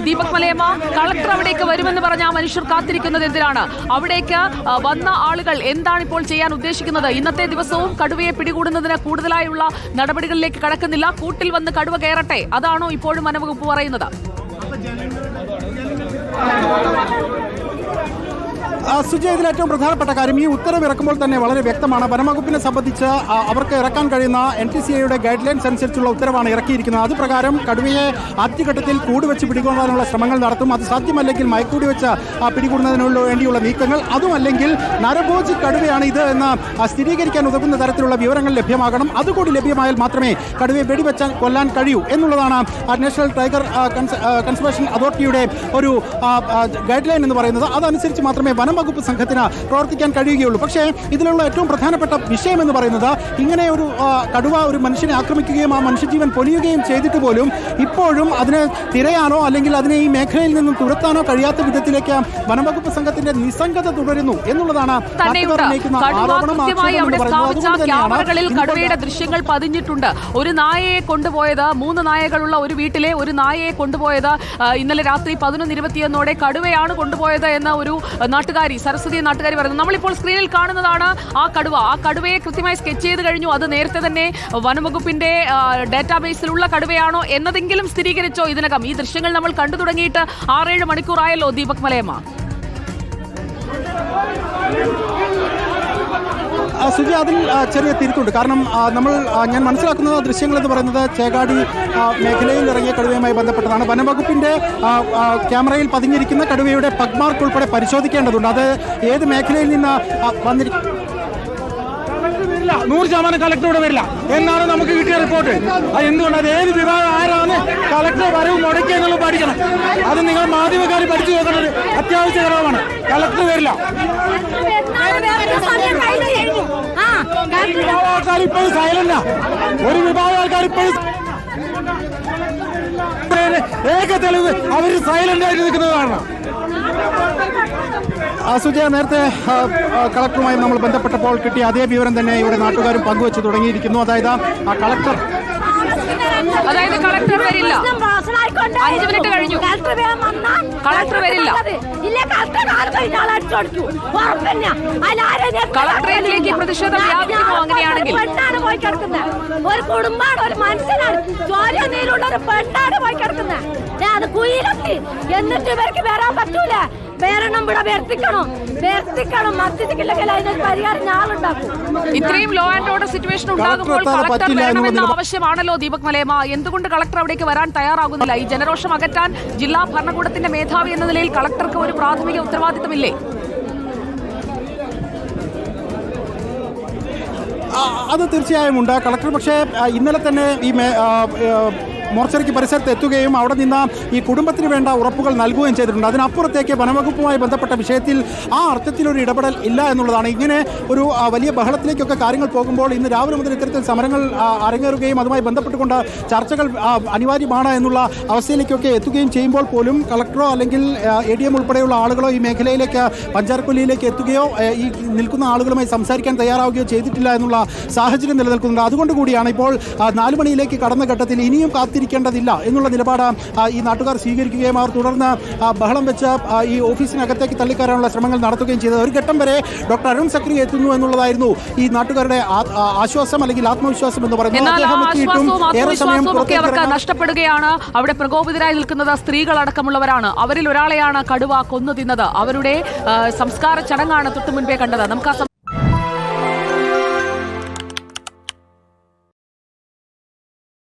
Deepak Malayamma, collector അവിടേക്ക് വരുമെന്ന് പറഞ്ഞ ആ മനുഷ്യർ കാത്തിരിക്കുന്നത് എന്തിനാണ്? അവിടേക്ക് വന്ന ആളുകൾ എന്താണ് ഇപ്പോൾ ചെയ്യാൻ ഉദ്ദേശിക്കുന്നത്? ഇന്നത്തെ ദിവസവും കടുവയെ പിടികൂടുന്നതിന് കൂടുതലായുള്ള നടപടികളിലേക്ക് കടക്കുന്നില്ല. കൂട്ടിൽ വന്ന് കടുവ കയറട്ടെ, അതാണോ ഇപ്പോഴും വനംവകുപ്പ് പറയുന്നത്? സുജയ, ഇതിൽ ഏറ്റവും പ്രധാനപ്പെട്ട കാര്യം ഈ ഉത്തരവ് ഇറക്കുമ്പോൾ തന്നെ വളരെ വ്യക്തമാണ്. വനംവകുപ്പിനെ സംബന്ധിച്ച് അവർക്ക് ഇറക്കാൻ കഴിയുന്ന NTCAയുടെ ഗൈഡ് ലൈൻസ് അനുസരിച്ചുള്ള ഉത്തരവാണ് ഇറക്കിയിരിക്കുന്നത്. അതുപ്രകാരം കടുവയെ ആദ്യഘട്ടത്തിൽ കൂടുവെച്ച് പിടികൂടാനുള്ള ശ്രമങ്ങൾ നടത്തും. അത് സാധ്യമല്ലെങ്കിൽ മയക്കൂടി വെച്ച് പിടികൂടുന്നതിനുള്ള വേണ്ടിയുള്ള നീക്കങ്ങൾ, അതുമല്ലെങ്കിൽ നരഭോജി കടുവയാണ് ഇത് എന്ന് സ്ഥിരീകരിക്കാൻ ഉതകുന്ന തരത്തിലുള്ള വിവരങ്ങൾ ലഭ്യമാകണം. അതുകൂടി ലഭ്യമായാൽ മാത്രമേ കടുവയെ വെടിവെച്ച് കൊല്ലാൻ കഴിയൂ എന്നുള്ളതാണ് നാഷണൽ ടൈഗർ കൺസർവേഷൻ അതോറിറ്റിയുടെ ഒരു ഗൈഡ് ലൈൻ എന്ന് പറയുന്നത്. അതനുസരിച്ച് മാത്രമേ വനംവകുപ്പ് സംഘത്തിന് പ്രവർത്തിക്കാൻ കഴിയുകയുള്ളൂ. പക്ഷേ ഇതിലുള്ള ഏറ്റവും പ്രധാനപ്പെട്ട വിഷയം എന്ന് പറയുന്നത്, ഇങ്ങനെ ഒരു കടുവ ഒരു മനുഷ്യനെ ആക്രമിക്കുകയും ആ മനുഷ്യജീവൻ പൊലിയുകയും ചെയ്തിട്ട് പോലും ഇപ്പോഴും അതിനെ തിരയാനോ അല്ലെങ്കിൽ അതിനെ ഈ മേഖലയിൽ നിന്നും തുരത്താനോ കഴിയാത്ത വിധത്തിലേക്ക് വനംവകുപ്പ് സംഘത്തിന്റെ നിസ്സംഗത തുടരുന്നു എന്നുള്ളതാണ് കടുവയുടെ ദൃശ്യങ്ങൾ പതിഞ്ഞിട്ടുണ്ട്. ഒരു നായയെ കൊണ്ടുപോയത്, 3 നായകളുള്ള ഒരു വീട്ടിലെ ഒരു നായയെ കൊണ്ടുപോയത് ഇന്നലെ രാത്രി 11:21 കടുവയാണ് കൊണ്ടുപോയത് എന്ന ഒരു നാട്ടുകാരി, സരസ്വതി നാട്ടുകാരി പറയുന്നു. നമ്മളിപ്പോൾ സ്ക്രീനിൽ കാണുന്നതാണ് ആ കടുവ. ആ കടുവയെ കൃത്യമായി സ്കെച്ച് ചെയ്ത് കഴിഞ്ഞു. അത് നേരത്തെ തന്നെ വനംവകുപ്പിന്റെ ഡാറ്റാബേസിലുള്ള കടുവയാണോ എന്നതെങ്കിലും സ്ഥിരീകരിച്ചോ ഇതിനകം? ഈ ദൃശ്യങ്ങൾ നമ്മൾ കണ്ടു തുടങ്ങിയിട്ട് 6-7 മണിക്കൂറായല്ലോ ദീപക് മലയമ്മ. സുജി, അതിൽ ചെറിയ തിരുത്തുണ്ട്. കാരണം ഞാൻ മനസ്സിലാക്കുന്ന ദൃശ്യങ്ങൾ എന്ന് പറയുന്നത് ചേകാടി മേഖലയിൽ ഇറങ്ങിയ കടുവയുമായി ബന്ധപ്പെട്ടതാണ്. വനംവകുപ്പിന്റെ ക്യാമറയിൽ പതിഞ്ഞിരിക്കുന്ന കടുവയുടെ പഗ്മാർക്ക് ഉൾപ്പെടെ പരിശോധിക്കേണ്ടതുണ്ട്. അത് ഏത് മേഖലയിൽ നിന്ന് വന്നിരിക്കും? 100% കളക്ടറോട് വരില്ല എന്നാണ് നമുക്ക് കിട്ടിയ റിപ്പോർട്ട്. അത് എന്തുകൊണ്ട്, അത് ഏത് വിഭാഗം ആരാണ് കളക്ടർ വരവ് മുടക്കി എന്നുള്ളത് പഠിക്കണം. അത് നിങ്ങൾ മാധ്യമക്കാർ പഠിച്ചു നോക്കുന്നത് അത്യാവശ്യ ഘടകമാണ്. കളക്ടർ വരില്ല. ആൾക്കാർ ഇപ്പോഴും സൈലന്റാ. ഒരു വിഭാഗം ആൾക്കാർ ഇപ്പോഴും ഏക തെളിവ് അവർ സൈലന്റ് ആയിട്ട് നിൽക്കുന്നത് കാണണം. സുജയ, നേരത്തെ കളക്ടറുമായി നമ്മൾ ബന്ധപ്പെട്ടപ്പോൾ കിട്ടിയ അതേ വിവരം തന്നെ ഇവിടെ നാട്ടുകാരും പങ്കുവെച്ച് തുടങ്ങിയിരിക്കുന്നു. അതായത് കളക്ടർ വരില്ല. 5 മിനിറ്റ് കഴിഞ്ഞു. കളക്ടർ വരില്ല. കളക്ടറേറ്റിലേക്ക് പ്രതിഷേധം വ്യാപിക്കുമോ അങ്ങനെയാണെങ്കിൽ? ഒരു കുടുംബമാണ്, ഒരു മനുഷ്യനാണ്, ചോരനീരുള്ള ഒരു പെണ്ണാണ് പോയി കിടക്കുന്നത്. അത് കുയിലെത്തി. എന്നിട്ട് ഇവർക്ക് വരാൻ പറ്റൂല. ഇത്രയും ലോ ആൻഡ് ഓർഡർ സിറ്റുവേഷൻ ഉണ്ടാകുമ്പോൾ കളക്ടർ വരണമെന്ന ആവശ്യമാണല്ലോ ദീപക് മലയമ്മ. എന്തുകൊണ്ട് കളക്ടർ അവിടേക്ക് വരാൻ തയ്യാറാകുന്നില്ല? ഈ ജനരോഷം അകറ്റാൻ ജില്ലാ ഭരണകൂടത്തിന്റെ മേധാവി എന്ന നിലയിൽ കളക്ടർക്ക് ഒരു പ്രാഥമിക ഉത്തരവാദിത്തമില്ലേ? അത് തീർച്ചയായും ഉണ്ട്. കളക്ടർ പക്ഷേ ഇന്നലെ തന്നെ ഈ മോർച്ചറിക്ക് പരിസരത്ത് എത്തുകയും അവിടെ നിന്ന് ഈ കുടുംബത്തിന് വേണ്ട ഉറപ്പുകൾ നൽകുകയും ചെയ്തിട്ടുണ്ട്. അതിനപ്പുറത്തേക്ക് വനംവകുപ്പുമായി ബന്ധപ്പെട്ട വിഷയത്തിൽ ആ അർത്ഥത്തിലൊരു ഇടപെടൽ ഇല്ല എന്നുള്ളതാണ്. ഇങ്ങനെ ഒരു വലിയ ബഹളത്തിലേക്കൊക്കെ കാര്യങ്ങൾ പോകുമ്പോൾ ഇന്ന് രാവിലെ മുതൽ ഇത്തരത്തിൽ സമരങ്ങൾ അരങ്ങേറുകയും അതുമായി ബന്ധപ്പെട്ടുകൊണ്ട് ചർച്ചകൾ അനിവാര്യമാണ് എന്നുള്ള അവസ്ഥയിലേക്കൊക്കെ എത്തുകയും ചെയ്യുമ്പോൾ പോലും കളക്ടറോ അല്ലെങ്കിൽ ADM ഉൾപ്പെടെയുള്ള ആളുകളോ ഈ മേഖലയിലേക്ക് പഞ്ചാരക്കൊല്ലിയിലേക്ക് എത്തുകയോ ഈ നിൽക്കുന്ന ആളുകളുമായി സംസാരിക്കാൻ തയ്യാറാവുകയോ ചെയ്തിട്ടില്ല എന്നുള്ള സാഹചര്യം നിലനിൽക്കുന്നുണ്ട്. അതുകൊണ്ട് കൂടിയാണ് ഇപ്പോൾ 4 മണിയിലേക്ക് കടന്ന ഘട്ടത്തിൽ ഇനിയും ില്ല എന്നുള്ള നിലപാട് ഈ നാട്ടുകാർ സ്വീകരിക്കുകയും അവർ തുടർന്ന് ബഹളം വെച്ച് ഈ ഓഫീസിനകത്തേക്ക് തള്ളിക്കയറാനുള്ള ശ്രമങ്ങൾ നടത്തുകയും ചെയ്തത്. ഒരു ഘട്ടം വരെ ഡോക്ടർ അരുൺ സക്രി എത്തുന്നു എന്നുള്ളതായിരുന്നു ഈ നാട്ടുകാരുടെ ആശ്വാസം അല്ലെങ്കിൽ ആത്മവിശ്വാസം എന്ന് പറയുന്നത്. അവർക്ക് നഷ്ടപ്പെടുകയാണ്. അവിടെ പ്രകോപിതരായി നിൽക്കുന്നത് സ്ത്രീകളടക്കമുള്ളവരാണ്. അവരിൽ ഒരാളെയാണ് കടുവ കൊന്നു തിന്നത്. അവരുടെ സംസ്കാര ചടങ്ങാണ് തൊട്ടു മുൻപേ കണ്ടത്. നമുക്ക്